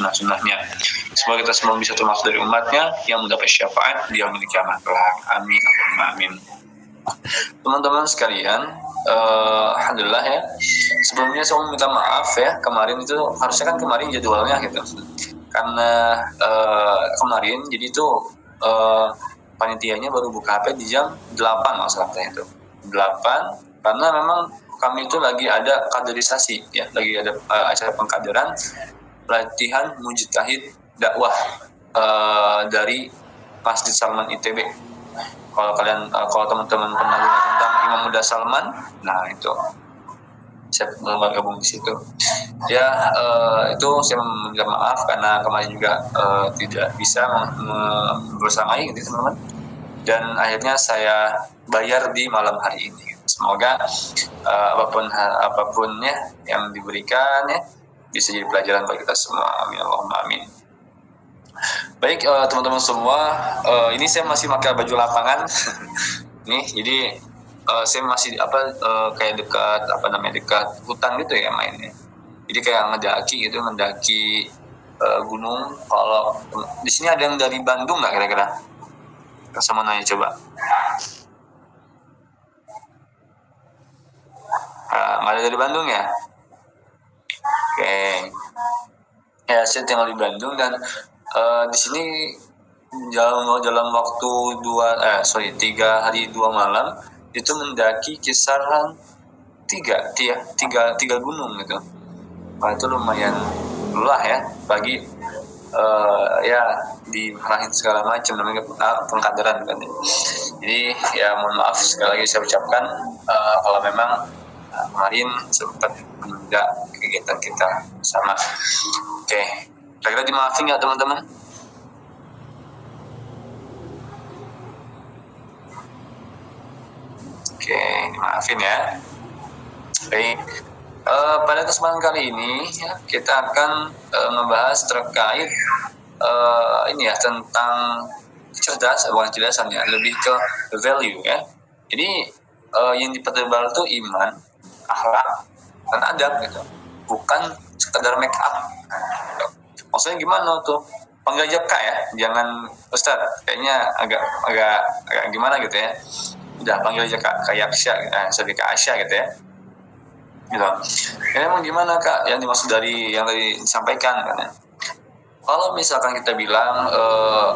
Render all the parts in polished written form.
sunnah-sunnahnya. Semoga kita semua bisa termasuk dari umatnya yang mendapat syafaat di yaumil qiyamah kelak. Amin, Allahumma amin. Teman-teman sekalian, alhamdulillah ya. Sebelumnya saya mau minta maaf ya, kemarin itu harusnya kan kemarin jadwalnya gitu. Karena kemarin jadi itu panitianya baru buka HP di jam 8 masalahnya itu. 8 karena memang kami itu lagi ada kaderisasi ya, lagi ada acara pengkaderan latihan mujtahid dakwah dari Masjid Salman ITB. Kalau kalian kalau teman-teman pernah dengar tentang Imam Muda Salman, nah itu saya mau gabung di situ. Ya itu saya meminta maaf karena kemarin juga tidak bisa bersamai gitu teman-teman. Dan akhirnya saya bayar di malam hari ini. Semoga apapun ya yang diberikan ya bisa jadi pelajaran bagi kita semua. Amin, Allahumma amin. Baik teman-teman semua, ini saya masih pakai baju lapangan. Nih, jadi saya masih kayak dekat hutan gitu ya mainnya. Jadi kayak mendaki gunung. Kalau di sini ada yang dari Bandung nggak kira-kira? Sama nanya coba. Nggak ada dari Bandung ya? Oke. Ya saya tinggal di Bandung dan di sini dalam waktu 3 hari 2 malam itu mendaki kisaran 3 gunung gitu. Nah, itu lumayan lelah ya bagi ya dimarahin segala macam namanya pengkaderan kan. Jadi ya mohon maaf sekali lagi saya ucapkan kalau memang kemarin sempat menunda kegiatan kita sama. Oke, kira-kira dimaafin nggak teman-teman? Oke, dimaafin ya. Baik. Pada kesempatan kali ini ya, kita akan membahas terkait ini ya tentang kecerdasan ya, lebih ke value ya. Jadi yang dipertebal itu iman, akhlak, dan adab gitu, bukan sekedar make up. Maksudnya gimana tuh? Panggil aja Kak ya, jangan Ustadz. Kayaknya agak gimana gitu ya. Udah panggil aja Kak, kayak Aisha, sebagai Kak Aisha gitu ya. Gitu. Ya emang gimana Kak yang dimaksud dari yang tadi disampaikan kan ya? Kalau misalkan kita bilang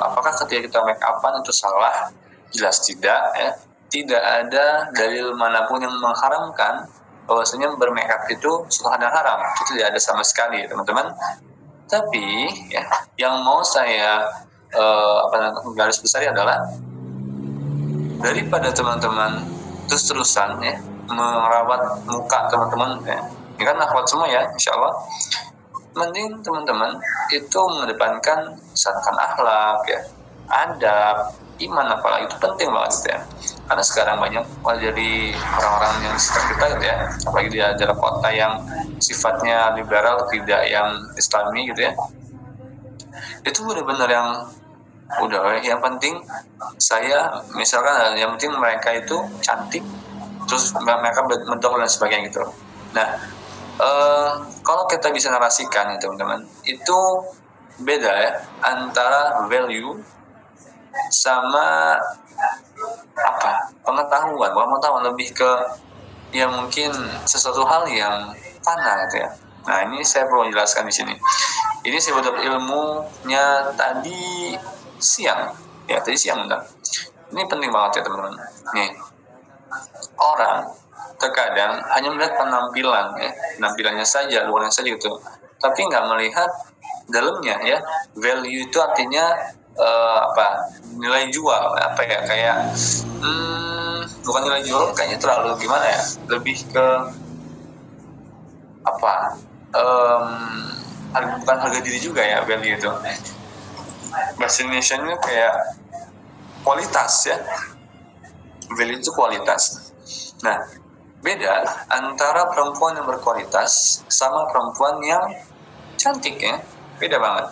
apakah ketika kita make upan itu salah? Jelas tidak ya. Tidak ada dalil manapun yang mengharamkan bahwasanya bermake up itu suatu hal yang haram. Itu tidak ada sama sekali teman-teman. Tapi ya yang mau saya garis besar adalah daripada teman-teman terus-terusan ya merawat muka teman-teman ya. Ini kan akhwat semua ya, insya Allah. Mending teman-teman itu mengedepankan misalkan akhlak ya, adab, iman apalagi itu penting banget gitu ya. Karena sekarang banyak dari orang-orang yang di sekitar kita gitu ya, apalagi di daerah kota yang sifatnya liberal, tidak yang islami gitu ya. Itu benar-benar yang udah yang penting saya misalkan yang penting mereka itu cantik, terus mereka medok dan sebagainya gitu. Nah, kalau kita bisa narasikan ya teman-teman, itu beda ya antara value sama pengetahuan lebih ke yang mungkin sesuatu hal yang fana gitu ya. Nah ini saya perlu jelaskan di sini. Ini saya dapat ilmunya tadi siang. Ini penting banget ya teman-teman. Nih, orang terkadang hanya melihat penampilannya saja, luarnya saja gitu, tapi nggak melihat dalamnya ya. Value itu artinya nilai jual bukan nilai jual, kayaknya terlalu gimana ya, lebih ke bukan harga diri juga ya. Value itu bahasa Indonesia-nya kayak kualitas ya. Value itu kualitas. Nah, beda antara perempuan yang berkualitas sama perempuan yang cantik ya. Beda banget.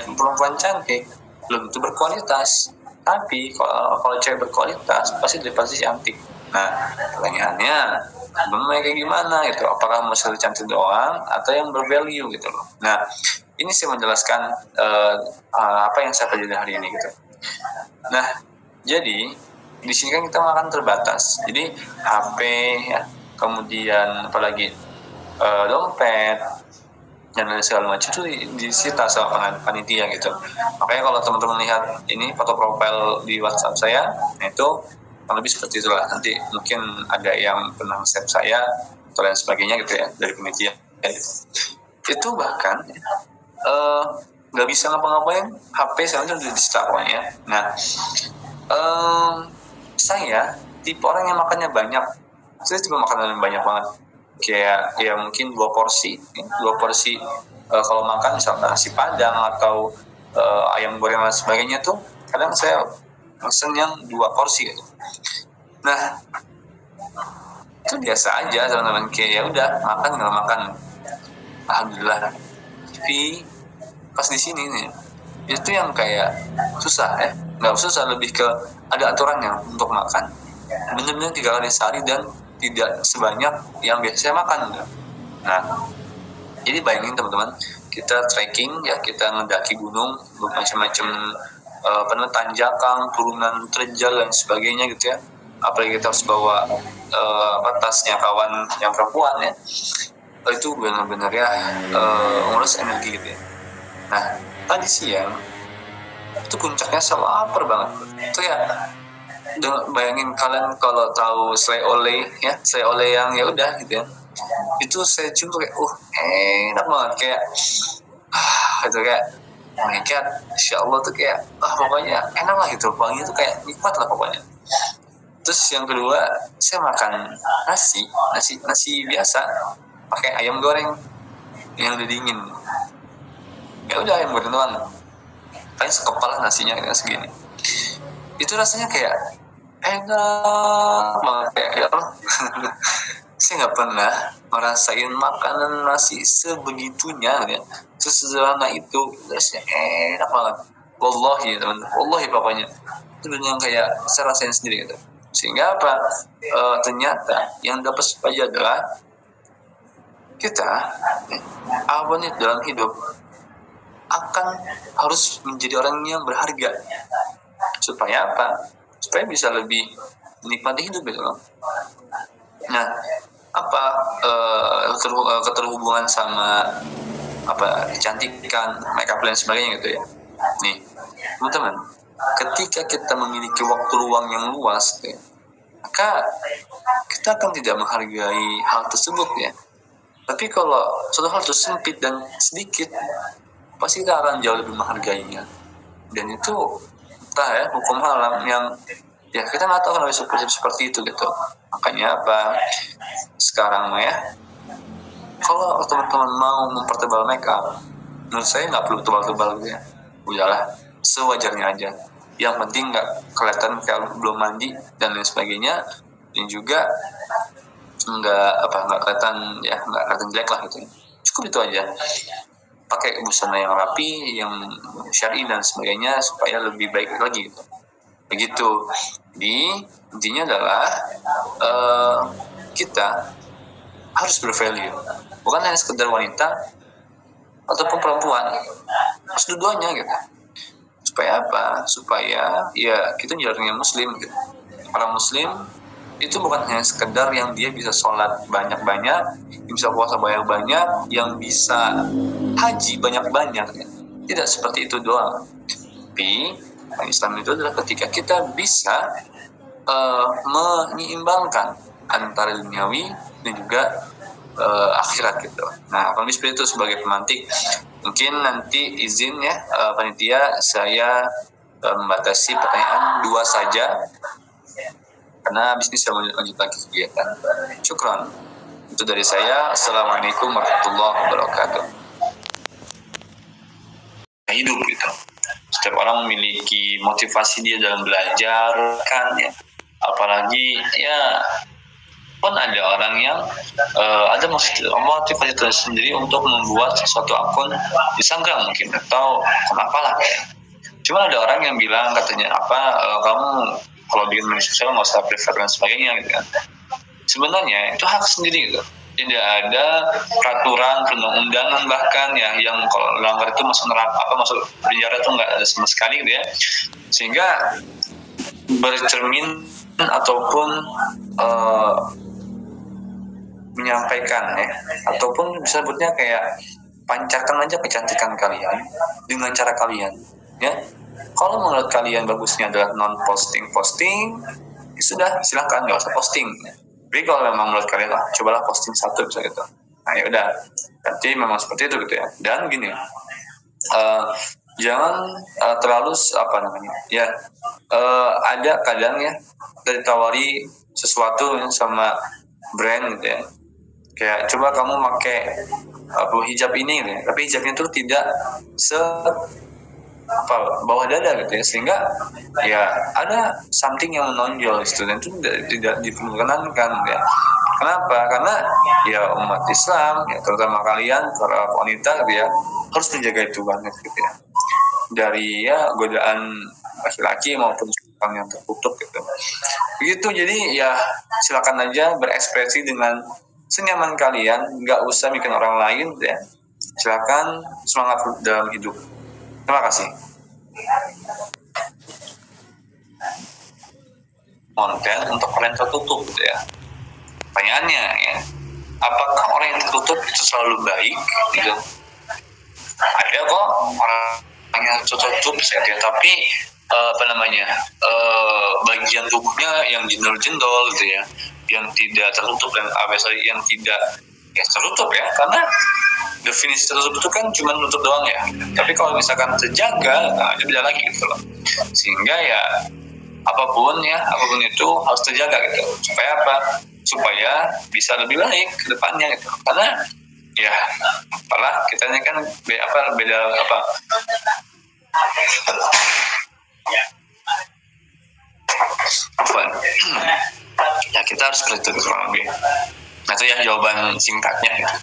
Perempuan cantik belum tentu berkualitas. Tapi kalau cewek berkualitas pasti cantik. Nah, pertanyaannya kayak gimana gitu? Apakah masalah cantik doang atau yang bervalue gitu loh? Nah, ini sih menjelaskan apa yang saya pelajari hari ini gitu. Nah, jadi di sini kan kita makan terbatas. Jadi HP ya, kemudian apalagi dompet dan lain segala macam itu disita sama panitia gitu. Makanya kalau teman-teman lihat ini foto profil di WhatsApp saya, itu kurang lebih seperti itulah. Nanti mungkin ada yang pernah save saya atau lain sebagainya gitu ya dari panitia. Itu bahkan nggak bisa ngapa-ngapain, HP saya itu udah disita pokoknya. Nah, saya tipe orang yang makannya banyak. Saya tipe makanan banyak banget. Kayak ya mungkin 2 porsi, kalau makan misalkan nasi padang atau ayam goreng dan sebagainya tuh kadang saya pesen yang 2 porsi gitu. Nah, itu biasa aja teman-teman, kayak ya udah makan nggak makan, alhamdulillah. Tapi pas di sini nih itu yang kayak susah ya, nggak susah, lebih ke ada aturannya untuk makan benar-benar 3 kali sehari dan tidak sebanyak yang biasa saya makan. Nah, jadi bayangin teman-teman, kita trekking ya, kita ngedaki gunung macam-macam tanjakan, turunan terjal dan sebagainya gitu ya. Apalagi kita harus bawa tasnya kawan yang perempuan ya, itu benar-benar ya ngurus energi gitu ya. Nah, tadi siang itu puncaknya sama lapar banget itu ya. Bayangin kalian kalau tahu selai oleh ya, selai oleh yang ya udah gitu ya, itu saya cium tuh kayak enak banget, kayak gitu, kayak oh my god, insya Allah tuh kayak pokoknya enak lah gitu, wanginya tuh kayak nikmat lah pokoknya. Terus yang kedua, saya makan nasi biasa pakai ayam goreng yang udah dingin. Ya udah ayam goreng doang, paling sekepal nasinya kayak segini. Itu rasanya kayak enak banget, kayak ya Allah. Saya nggak pernah ngerasain makanan nasi sebegitunya ya, sesederhana itu, rasanya enak banget. Wallahi teman, wallahi pokoknya itu yang kayak saya rasain sendiri gitu. Sehingga apa? Ternyata yang dapat saja adalah kita awalnya dalam hidup akan harus menjadi orang yang berharga. Supaya apa? Supaya bisa lebih menikmati hidup gitu loh. Nah, apa keterhubungan sama apa kecantikan, makeup dan sebagainya gitu ya. Nih, teman-teman, ketika kita memiliki waktu luang yang luas gitu ya, maka kita akan tidak menghargai hal tersebut ya. Tapi kalau suatu hal itu sempit dan sedikit, pasti kita akan jauh lebih menghargainya. Dan itu entah ya, hukum alam yang ya kita nggak tahu kenapa seperti itu gitu. Makanya apa, sekarang ya, kalau teman-teman mau mempertebal makeup, menurut saya nggak perlu tebal-tebal gitu ya. Udahlah, sewajarnya aja. Yang penting nggak kelihatan kayak belum mandi dan lain sebagainya, dan juga nggak kelihatan jelek lah gitu. Cukup itu aja. Pakai busana yang rapi, yang syar'i dan sebagainya supaya lebih baik lagi gitu. Begitu. Jadi intinya adalah kita harus bervalue, bukan hanya sekedar wanita ataupun perempuan, harus dua-duanya gitu. Supaya apa? Supaya ya kita jalannya muslim gitu. Orang muslim itu bukan hanya sekedar yang dia bisa sholat banyak-banyak, yang bisa puasa banyak-banyak, yang bisa haji banyak-banyak ya. Tidak seperti itu doang. Tapi Islam itu adalah ketika kita bisa menyeimbangkan antara duniawi dan juga akhirat gitu. Nah, kalau seperti itu sebagai pemantik, mungkin nanti izin ya panitia, saya membatasi pertanyaan 2 saja karena habis ini saya lanjut lagi kegiatan. Syukran. Itu dari saya. Assalamualaikum warahmatullahi wabarakatuh. Hidup gitu. Setiap orang memiliki motivasi dia dalam belajar kan ya. Apalagi ya pun ada orang yang ada motivasi tersendiri untuk membuat suatu akun di Instagram mungkin atau kenapa lah ya. Cuma ada orang yang bilang katanya kamu kalau bikin media sosial nggak usah prefer dan sebagainya gitu kan. Sebenarnya itu hak sendiri gitu. tidak ada peraturan perundang-undangan bahkan ya yang kalau melanggar itu masuk neraka masuk penjara tuh nggak ada sama sekali gitu ya, sehingga bercermin ataupun menyampaikan ya, ataupun bisa sebutnya kayak pancarkan aja kecantikan kalian dengan cara kalian ya. Kalau menurut kalian bagusnya adalah non posting ya sudah silahkan nggak usah posting ya. Tapi kalau memang menurut kalian cobalah posting satu bisa gitu, nah ya udah berarti memang seperti itu gitu ya. Dan gini, jangan terlalu apa namanya ya, ada kadang ya ditawari sesuatu sama brand gitu ya, kayak coba kamu pakai hijab ini gitu ya, tapi hijabnya itu tidak se bawah dada gitu ya, sehingga ya ada something yang menonjol gitu, dan itu tidak diperkenankan ya. Kenapa? Karena ya umat Islam ya, terutama kalian para wanita gitu ya, harus menjaga itu banget gitu ya, dari ya godaan laki-laki maupun yang tertutup gitu. Begitu, jadi ya silakan aja berekspresi dengan senyaman kalian, nggak usah bikin orang lain ya. Silakan, semangat dalam hidup. Terima kasih. Konten untuk orang tertutup gitu ya. Pertanyaannya ya, apakah orang yang tertutup itu selalu baik gitu? Ada kok orang yang tertutup ya, tapi bagian tubuhnya yang jendol-jendol gitu ya, yang tidak tertutup dan yang tidak ya tertutup ya, karena definisi tertutup itu kan cuma nutup doang ya. Tapi kalau misalkan terjaga, nah itu beda lagi gitu loh. Sehingga ya apapun itu harus terjaga gitu. Supaya apa? Supaya bisa lebih baik ke depannya gitu. Karena ya apalah kita ini kan beda ya kita harus kritis kurang lebih. Nah itu ya jawaban singkatnya gitu.